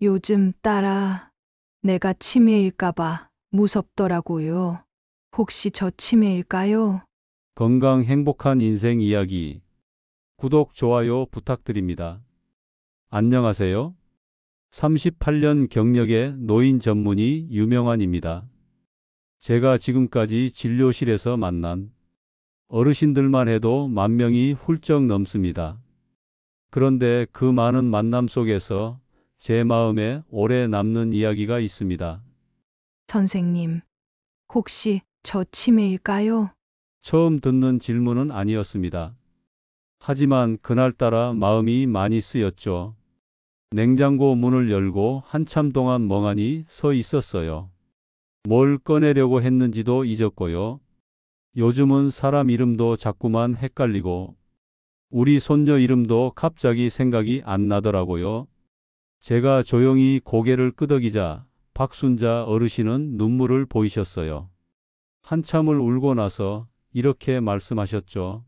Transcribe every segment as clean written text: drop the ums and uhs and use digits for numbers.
요즘 따라 내가 치매일까봐 무섭더라고요. 혹시 저 치매일까요? 건강 행복한 인생 이야기. 구독, 좋아요 부탁드립니다. 안녕하세요. 38년 경력의 노인 전문의 유명한입니다. 제가 지금까지 진료실에서 만난 어르신들만 해도 10,000명이 훌쩍 넘습니다. 그런데 그 많은 만남 속에서 제 마음에 오래 남는 이야기가 있습니다. 선생님, 혹시 저 치매일까요? 처음 듣는 질문은 아니었습니다. 하지만 그날따라 마음이 많이 쓰였죠. 냉장고 문을 열고 한참 동안 멍하니 서 있었어요. 뭘 꺼내려고 했는지도 잊었고요. 요즘은 사람 이름도 자꾸만 헷갈리고 우리 손녀 이름도 갑자기 생각이 안 나더라고요. 제가 조용히 고개를 끄덕이자 박순자 어르신은 눈물을 보이셨어요. 한참을 울고 나서 이렇게 말씀하셨죠.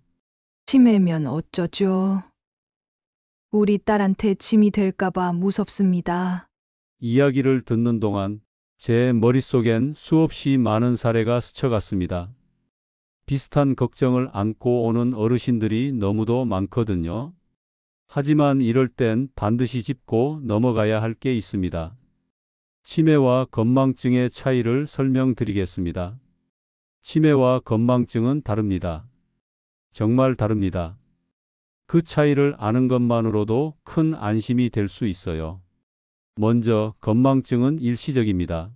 치매면 어쩌죠? 우리 딸한테 짐이 될까봐 무섭습니다. 이야기를 듣는 동안 제 머릿속엔 수없이 많은 사례가 스쳐갔습니다. 비슷한 걱정을 안고 오는 어르신들이 너무도 많거든요. 하지만 이럴 땐 반드시 짚고 넘어가야 할 게 있습니다. 치매와 건망증의 차이를 설명드리겠습니다. 치매와 건망증은 다릅니다. 정말 다릅니다. 그 차이를 아는 것만으로도 큰 안심이 될 수 있어요. 먼저 건망증은 일시적입니다.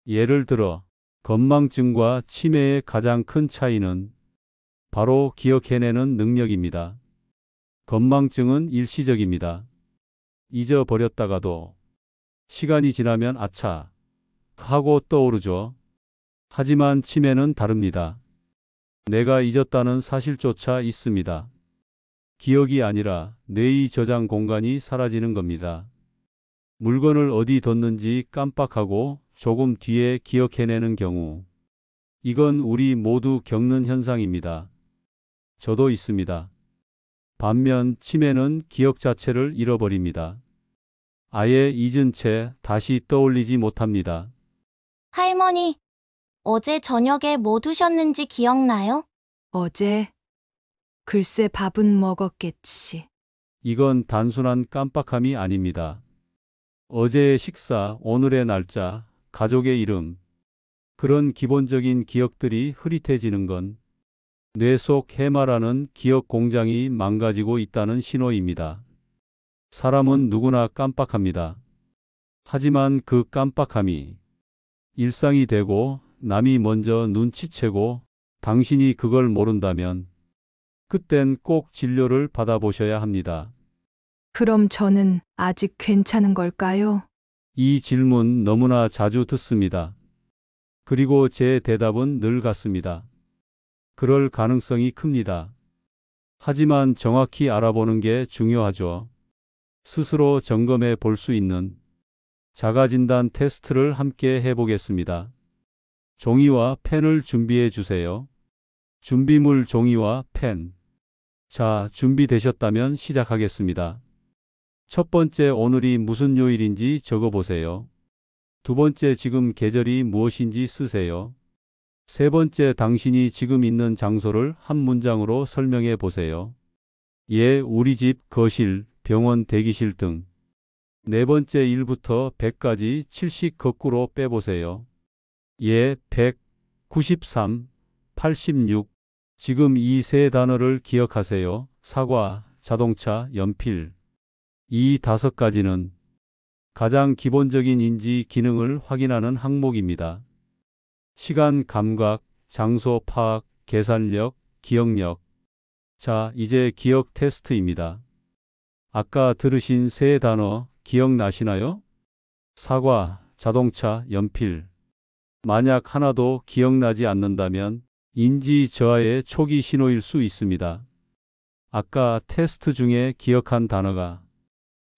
예를 들어 건망증과 치매의 가장 큰 차이는 바로 기억해내는 능력입니다. 건망증은 일시적입니다. 잊어버렸다가도 시간이 지나면 아차 하고 떠오르죠. 하지만 치매는 다릅니다. 내가 잊었다는 사실조차 있습니다. 기억이 아니라 뇌의 저장 공간이 사라지는 겁니다. 물건을 어디 뒀는지 깜빡하고 조금 뒤에 기억해내는 경우. 이건 우리 모두 겪는 현상입니다. 저도 있습니다. 반면 치매는 기억 자체를 잃어버립니다. 아예 잊은 채 다시 떠올리지 못합니다. 할머니, 어제 저녁에 뭐 드셨는지 기억나요? 어제 글쎄 밥은 먹었겠지. 이건 단순한 깜빡함이 아닙니다. 어제의 식사, 오늘의 날짜, 가족의 이름, 그런 기본적인 기억들이 흐릿해지는 건 뇌 속 해마라는 기억 공장이 망가지고 있다는 신호입니다. 사람은 누구나 깜빡합니다. 하지만 그 깜빡함이 일상이 되고 남이 먼저 눈치채고 당신이 그걸 모른다면 그땐 꼭 진료를 받아보셔야 합니다. 그럼 저는 아직 괜찮은 걸까요? 이 질문 너무나 자주 듣습니다. 그리고 제 대답은 늘 같습니다. 그럴 가능성이 큽니다. 하지만 정확히 알아보는 게 중요하죠. 스스로 점검해 볼 수 있는 자가진단 테스트를 함께 해보겠습니다. 종이와 펜을 준비해 주세요. 준비물 종이와 펜. 자, 준비되셨다면 시작하겠습니다. 첫 번째, 오늘이 무슨 요일인지 적어 보세요. 두 번째, 지금 계절이 무엇인지 쓰세요. 세 번째, 당신이 지금 있는 장소를 한 문장으로 설명해 보세요. 예, 우리 집, 거실, 병원, 대기실 등. 네 번째, 1부터 100까지 7씩 거꾸로 빼보세요. 예, 100, 93, 86. 지금 이 세 단어를 기억하세요. 사과, 자동차, 연필. 이 5가지는 가장 기본적인 인지 기능을 확인하는 항목입니다. 시간 감각, 장소 파악, 계산력, 기억력. 자, 이제 기억 테스트입니다. 아까 들으신 세 단어 기억나시나요? 사과, 자동차, 연필. 만약 하나도 기억나지 않는다면 인지 저하의 초기 신호일 수 있습니다. 아까 테스트 중에 기억한 단어가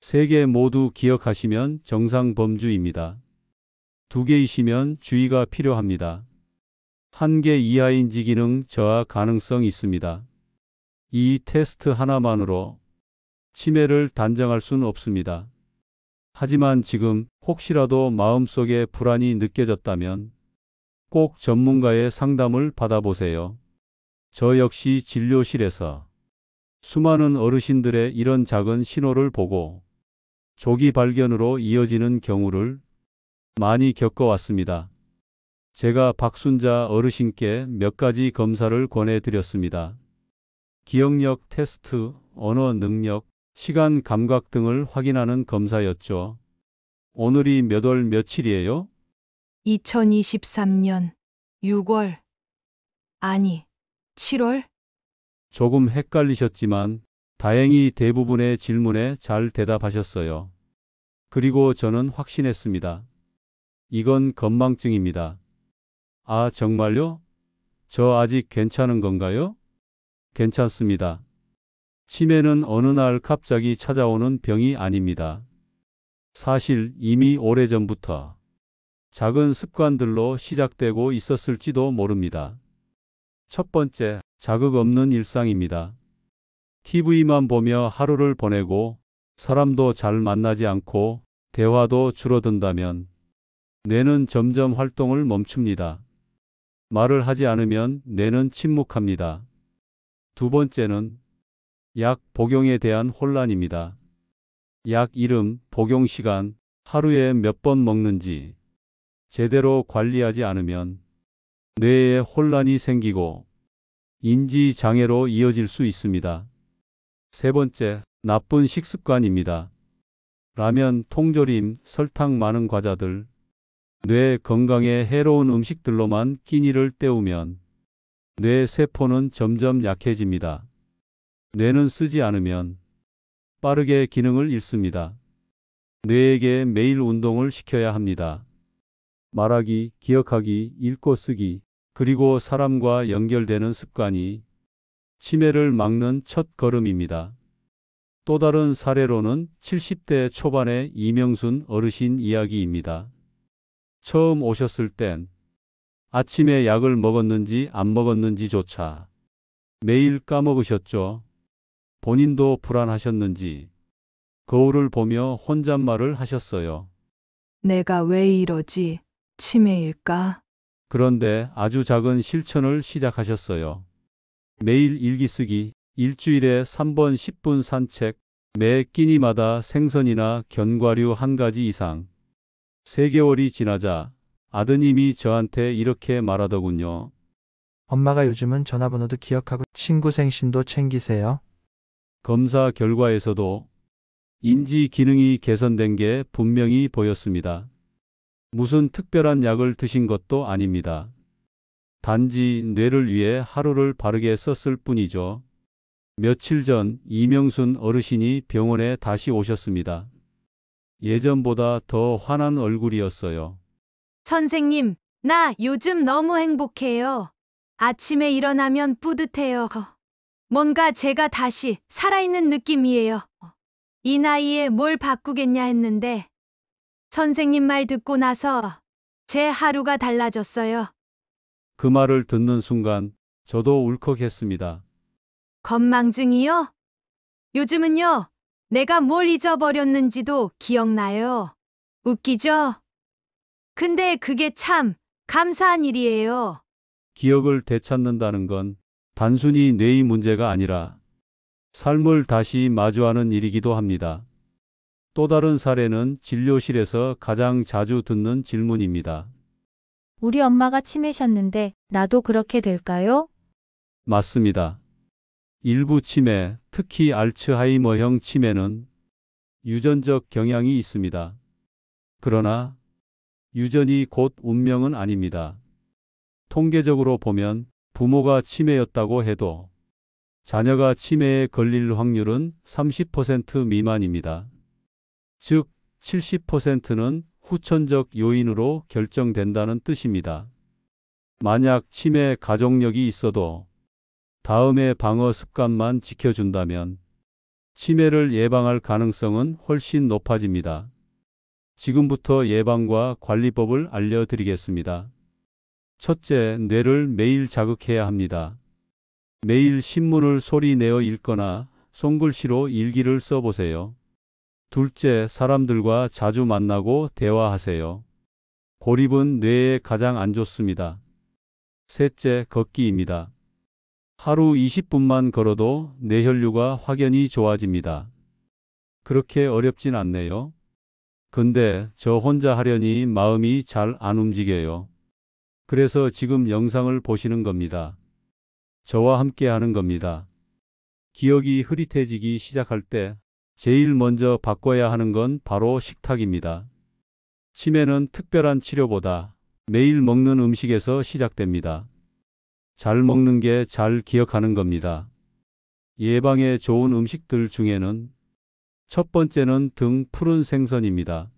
3개 모두 기억하시면 정상 범주입니다. 2개이시면 주의가 필요합니다. 1개 이하인지 기능 저하 가능성 있습니다. 이 테스트 하나만으로 치매를 단정할 수는 없습니다. 하지만 지금 혹시라도 마음속에 불안이 느껴졌다면 꼭 전문가의 상담을 받아보세요. 저 역시 진료실에서 수많은 어르신들의 이런 작은 신호를 보고 조기 발견으로 이어지는 경우를 많이 겪어왔습니다. 제가 박순자 어르신께 몇 가지 검사를 권해드렸습니다. 기억력 테스트, 언어 능력, 시간 감각 등을 확인하는 검사였죠. 오늘이 몇 월 며칠이에요? 2023년 6월. 아니, 7월? 조금 헷갈리셨지만 다행히 대부분의 질문에 잘 대답하셨어요. 그리고 저는 확신했습니다. 이건 건망증입니다. 아, 정말요? 저 아직 괜찮은 건가요? 괜찮습니다. 치매는 어느 날 갑자기 찾아오는 병이 아닙니다. 사실 이미 오래전부터 작은 습관들로 시작되고 있었을지도 모릅니다. 첫 번째, 자극 없는 일상입니다. TV만 보며 하루를 보내고 사람도 잘 만나지 않고 대화도 줄어든다면 뇌는 점점 활동을 멈춥니다. 말을 하지 않으면 뇌는 침묵합니다. 두 번째는 약 복용에 대한 혼란입니다. 약 이름, 복용 시간, 하루에 몇 번 먹는지 제대로 관리하지 않으면 뇌에 혼란이 생기고 인지 장애로 이어질 수 있습니다. 세 번째, 나쁜 식습관입니다. 라면, 통조림, 설탕 많은 과자들, 뇌 건강에 해로운 음식들로만 끼니를 때우면 뇌 세포는 점점 약해집니다. 뇌는 쓰지 않으면 빠르게 기능을 잃습니다. 뇌에게 매일 운동을 시켜야 합니다. 말하기, 기억하기, 읽고 쓰기, 그리고 사람과 연결되는 습관이 치매를 막는 첫 걸음입니다. 또 다른 사례로는 70대 초반의 이명순 어르신 이야기입니다. 처음 오셨을 땐 아침에 약을 먹었는지 안 먹었는지조차 매일 까먹으셨죠. 본인도 불안하셨는지 거울을 보며 혼잣말을 하셨어요. 내가 왜 이러지? 치매일까? 그런데 아주 작은 실천을 시작하셨어요. 매일 일기 쓰기, 일주일에 3번 10분 산책, 매 끼니마다 생선이나 견과류 한 가지 이상. 3개월이 지나자 아드님이 저한테 이렇게 말하더군요. 엄마가 요즘은 전화번호도 기억하고 친구 생신도 챙기세요. 검사 결과에서도 인지 기능이 개선된 게 분명히 보였습니다. 무슨 특별한 약을 드신 것도 아닙니다. 단지 뇌를 위해 하루를 바르게 썼을 뿐이죠. 며칠 전 이명순 어르신이 병원에 다시 오셨습니다. 예전보다 더 환한 얼굴이었어요. 선생님, 나 요즘 너무 행복해요. 아침에 일어나면 뿌듯해요. 뭔가 제가 다시 살아있는 느낌이에요. 이 나이에 뭘 바꾸겠냐 했는데 선생님 말 듣고 나서 제 하루가 달라졌어요. 그 말을 듣는 순간 저도 울컥했습니다. 건망증이요? 요즘은요, 내가 뭘 잊어버렸는지도 기억나요. 웃기죠? 근데 그게 참 감사한 일이에요. 기억을 되찾는다는 건 단순히 뇌의 문제가 아니라 삶을 다시 마주하는 일이기도 합니다. 또 다른 사례는 진료실에서 가장 자주 듣는 질문입니다. 우리 엄마가 치매셨는데 나도 그렇게 될까요? 맞습니다. 일부 치매, 특히 알츠하이머형 치매는 유전적 경향이 있습니다. 그러나 유전이 곧 운명은 아닙니다. 통계적으로 보면 부모가 치매였다고 해도 자녀가 치매에 걸릴 확률은 30% 미만입니다. 즉, 70%는 후천적 요인으로 결정된다는 뜻입니다. 만약 치매 가족력이 있어도 다음의 방어 습관만 지켜준다면 치매를 예방할 가능성은 훨씬 높아집니다. 지금부터 예방과 관리법을 알려드리겠습니다. 첫째, 뇌를 매일 자극해야 합니다. 매일 신문을 소리 내어 읽거나 손글씨로 일기를 써보세요. 둘째, 사람들과 자주 만나고 대화하세요. 고립은 뇌에 가장 안 좋습니다. 셋째, 걷기입니다. 하루 20분만 걸어도 뇌혈류가 확연히 좋아집니다. 그렇게 어렵진 않네요. 근데 저 혼자 하려니 마음이 잘 안 움직여요. 그래서 지금 영상을 보시는 겁니다. 저와 함께 하는 겁니다. 기억이 흐릿해지기 시작할 때 제일 먼저 바꿔야 하는 건 바로 식탁입니다. 치매는 특별한 치료보다 매일 먹는 음식에서 시작됩니다. 잘 먹는 게 잘 기억하는 겁니다. 예방에 좋은 음식들 중에는 첫 번째는 등 푸른 생선입니다.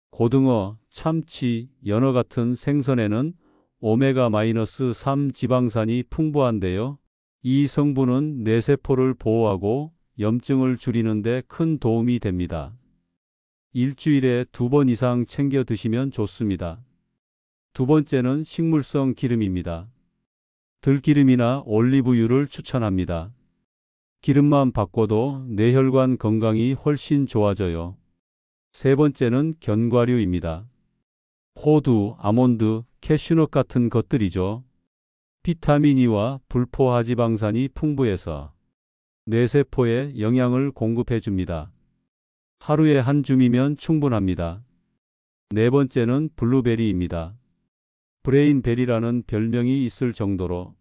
고등어, 참치, 연어 같은 생선에는 오메가-3 지방산이 풍부한데요. 이 성분은 뇌세포를 보호하고 염증을 줄이는 데 큰 도움이 됩니다. 일주일에 2번 이상 챙겨 드시면 좋습니다. 두 번째는 식물성 기름입니다. 들기름이나 올리브유를 추천합니다. 기름만 바꿔도 뇌혈관 건강이 훨씬 좋아져요. 세 번째는 견과류입니다. 호두, 아몬드, 캐슈넛 같은 것들이죠. 비타민 E와 불포화지방산이 풍부해서 뇌세포에 영양을 공급해 줍니다. 하루에 한 줌이면 충분합니다. 네 번째는 블루베리입니다. 브레인베리라는 별명이 있을 정도로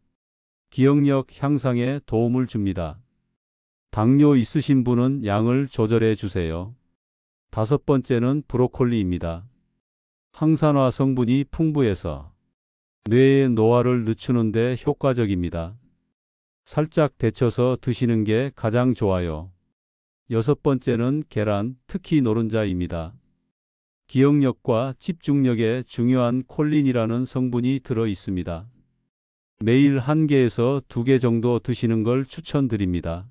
기억력 향상에 도움을 줍니다. 당뇨 있으신 분은 양을 조절해 주세요. 다섯 번째는 브로콜리입니다. 항산화 성분이 풍부해서 뇌의 노화를 늦추는 데 효과적입니다. 살짝 데쳐서 드시는 게 가장 좋아요. 여섯 번째는 계란, 특히 노른자입니다. 기억력과 집중력에 중요한 콜린이라는 성분이 들어 있습니다. 매일 1개에서 2개 정도 드시는 걸 추천드립니다.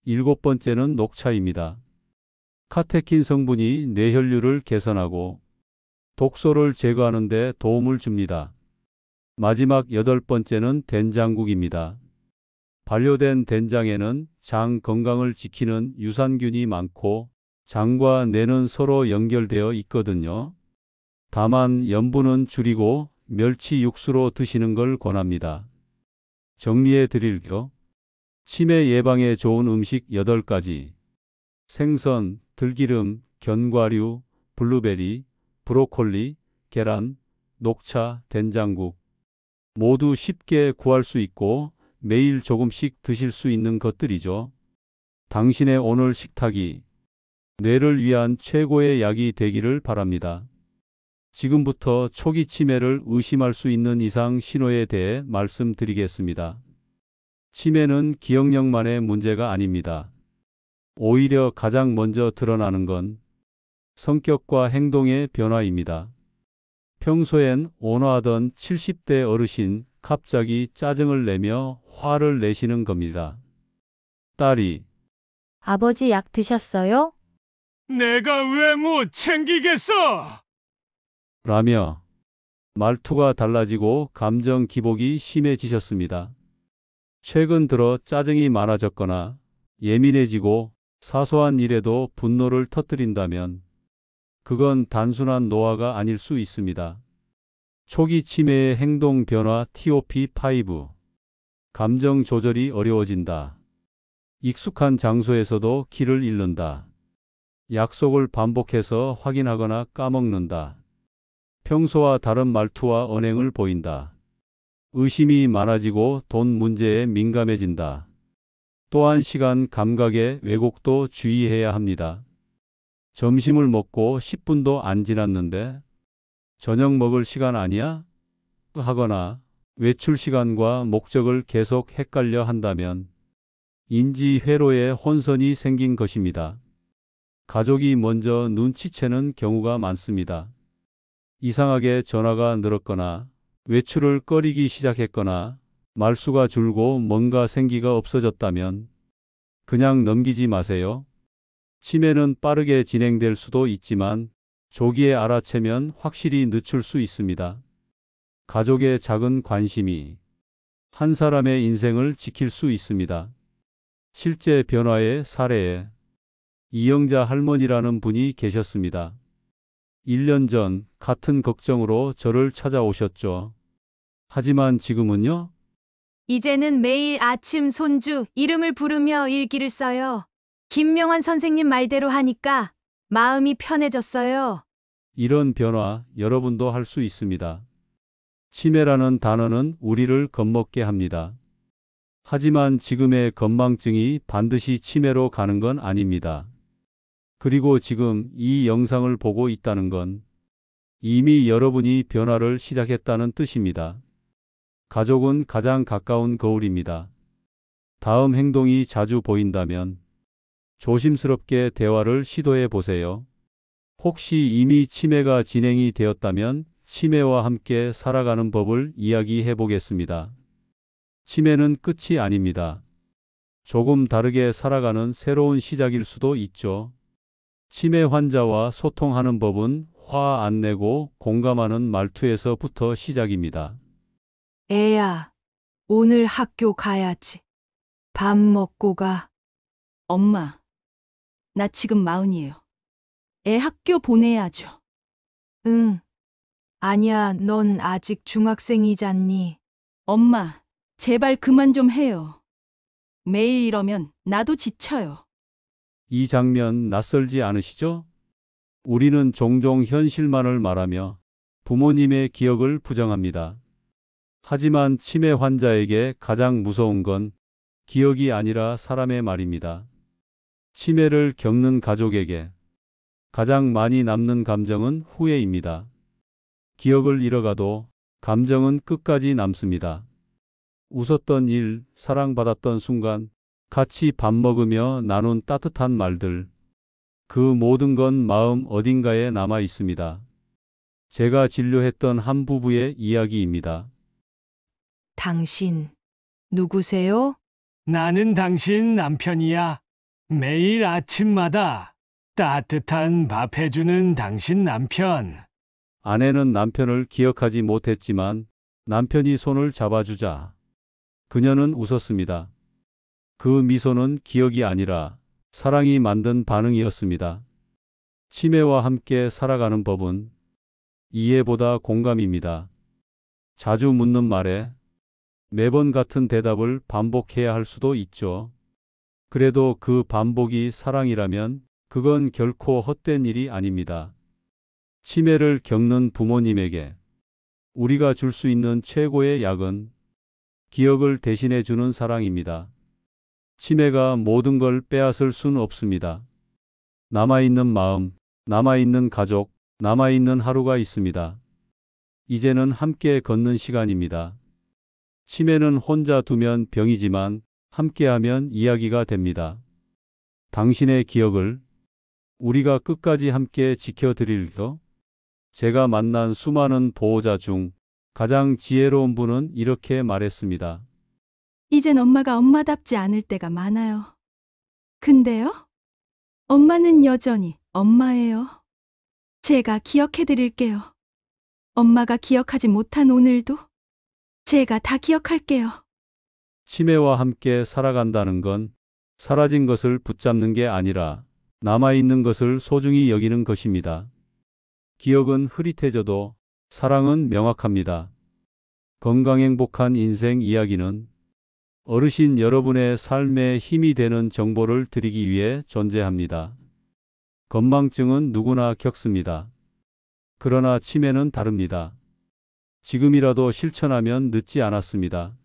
일곱 번째는 녹차입니다. 카테킨 성분이 뇌혈류를 개선하고 독소를 제거하는 데 도움을 줍니다. 마지막 여덟 번째는 된장국입니다. 발효된 된장에는 장 건강을 지키는 유산균이 많고 장과 뇌는 서로 연결되어 있거든요. 다만 염분은 줄이고 멸치 육수로 드시는 걸 권합니다. 정리해 드릴게요. 치매 예방에 좋은 음식 8가지. 생선, 들기름, 견과류, 블루베리, 브로콜리, 계란, 녹차, 된장국. 모두 쉽게 구할 수 있고 매일 조금씩 드실 수 있는 것들이죠. 당신의 오늘 식탁이 뇌를 위한 최고의 약이 되기를 바랍니다. 지금부터 초기 치매를 의심할 수 있는 이상 신호에 대해 말씀드리겠습니다. 치매는 기억력만의 문제가 아닙니다. 오히려 가장 먼저 드러나는 건 성격과 행동의 변화입니다. 평소엔 온화하던 70대 어르신 갑자기 짜증을 내며 화를 내시는 겁니다. 딸이 아버지 약 드셨어요? 내가 왜 못 챙기겠어? 라며 말투가 달라지고 감정 기복이 심해지셨습니다. 최근 들어 짜증이 많아졌거나 예민해지고 사소한 일에도 분노를 터뜨린다면 그건 단순한 노화가 아닐 수 있습니다. 초기 치매의 행동 변화 TOP5. 감정 조절이 어려워진다. 익숙한 장소에서도 길을 잃는다. 약속을 반복해서 확인하거나 까먹는다. 평소와 다른 말투와 언행을 보인다. 의심이 많아지고 돈 문제에 민감해진다. 또한 시간 감각의 왜곡도 주의해야 합니다. 점심을 먹고 10분도 안 지났는데 저녁 먹을 시간 아니야? 하거나 외출 시간과 목적을 계속 헷갈려 한다면 인지 회로에 혼선이 생긴 것입니다. 가족이 먼저 눈치채는 경우가 많습니다. 이상하게 전화가 늘었거나 외출을 꺼리기 시작했거나 말수가 줄고 뭔가 생기가 없어졌다면 그냥 넘기지 마세요. 치매는 빠르게 진행될 수도 있지만 조기에 알아채면 확실히 늦출 수 있습니다. 가족의 작은 관심이 한 사람의 인생을 지킬 수 있습니다. 실제 변화의 사례에 이영자 할머니라는 분이 계셨습니다. 1년 전 같은 걱정으로 저를 찾아오셨죠. 하지만 지금은요? 이제는 매일 아침 손주 이름을 부르며 일기를 써요. 김명환 선생님 말대로 하니까 마음이 편해졌어요. 이런 변화 여러분도 할 수 있습니다. 치매라는 단어는 우리를 겁먹게 합니다. 하지만 지금의 건망증이 반드시 치매로 가는 건 아닙니다. 그리고 지금 이 영상을 보고 있다는 건 이미 여러분이 변화를 시작했다는 뜻입니다. 가족은 가장 가까운 거울입니다. 다음 행동이 자주 보인다면 조심스럽게 대화를 시도해 보세요. 혹시 이미 치매가 진행이 되었다면 치매와 함께 살아가는 법을 이야기해 보겠습니다. 치매는 끝이 아닙니다. 조금 다르게 살아가는 새로운 시작일 수도 있죠. 치매 환자와 소통하는 법은 화 안 내고 공감하는 말투에서부터 시작입니다. 애야, 오늘 학교 가야지. 밥 먹고 가. 엄마, 나 지금 40이에요. 애 학교 보내야죠. 응. 아니야, 넌 아직 중학생이잖니. 엄마, 제발 그만 좀 해요. 매일 이러면 나도 지쳐요. 이 장면 낯설지 않으시죠? 우리는 종종 현실만을 말하며 부모님의 기억을 부정합니다. 하지만 치매 환자에게 가장 무서운 건 기억이 아니라 사람의 말입니다. 치매를 겪는 가족에게 가장 많이 남는 감정은 후회입니다. 기억을 잃어가도 감정은 끝까지 남습니다. 웃었던 일, 사랑받았던 순간, 같이 밥 먹으며 나눈 따뜻한 말들. 그 모든 건 마음 어딘가에 남아 있습니다. 제가 진료했던 한 부부의 이야기입니다. 당신, 누구세요? 나는 당신 남편이야. 매일 아침마다 따뜻한 밥 해주는 당신 남편. 아내는 남편을 기억하지 못했지만 남편이 손을 잡아주자 그녀는 웃었습니다. 그 미소는 기억이 아니라 사랑이 만든 반응이었습니다. 치매와 함께 살아가는 법은 이해보다 공감입니다. 자주 묻는 말에 매번 같은 대답을 반복해야 할 수도 있죠. 그래도 그 반복이 사랑이라면 그건 결코 헛된 일이 아닙니다. 치매를 겪는 부모님에게 우리가 줄 수 있는 최고의 약은 기억을 대신해 주는 사랑입니다. 치매가 모든 걸 빼앗을 수는 없습니다. 남아있는 마음, 남아있는 가족, 남아있는 하루가 있습니다. 이제는 함께 걷는 시간입니다. 치매는 혼자 두면 병이지만 함께하면 이야기가 됩니다. 당신의 기억을 우리가 끝까지 함께 지켜드릴게요. 제가 만난 수많은 보호자 중 가장 지혜로운 분은 이렇게 말했습니다. 이젠 엄마가 엄마답지 않을 때가 많아요. 근데요? 엄마는 여전히 엄마예요. 제가 기억해드릴게요. 엄마가 기억하지 못한 오늘도 제가 다 기억할게요. 치매와 함께 살아간다는 건 사라진 것을 붙잡는 게 아니라 남아있는 것을 소중히 여기는 것입니다. 기억은 흐릿해져도 사랑은 명확합니다. 건강행복한 인생 이야기는 어르신 여러분의 삶에 힘이 되는 정보를 드리기 위해 존재합니다. 건망증은 누구나 겪습니다. 그러나 치매는 다릅니다. 지금이라도 실천하면 늦지 않았습니다.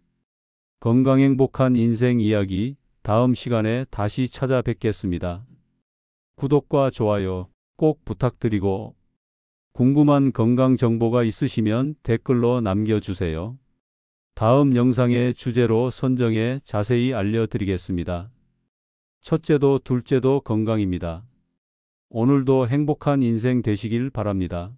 건강행복한 인생 이야기 다음 시간에 다시 찾아뵙겠습니다. 구독과 좋아요 꼭 부탁드리고 궁금한 건강 정보가 있으시면 댓글로 남겨주세요. 다음 영상의 주제로 선정해 자세히 알려드리겠습니다. 첫째도 둘째도 건강입니다. 오늘도 행복한 인생 되시길 바랍니다.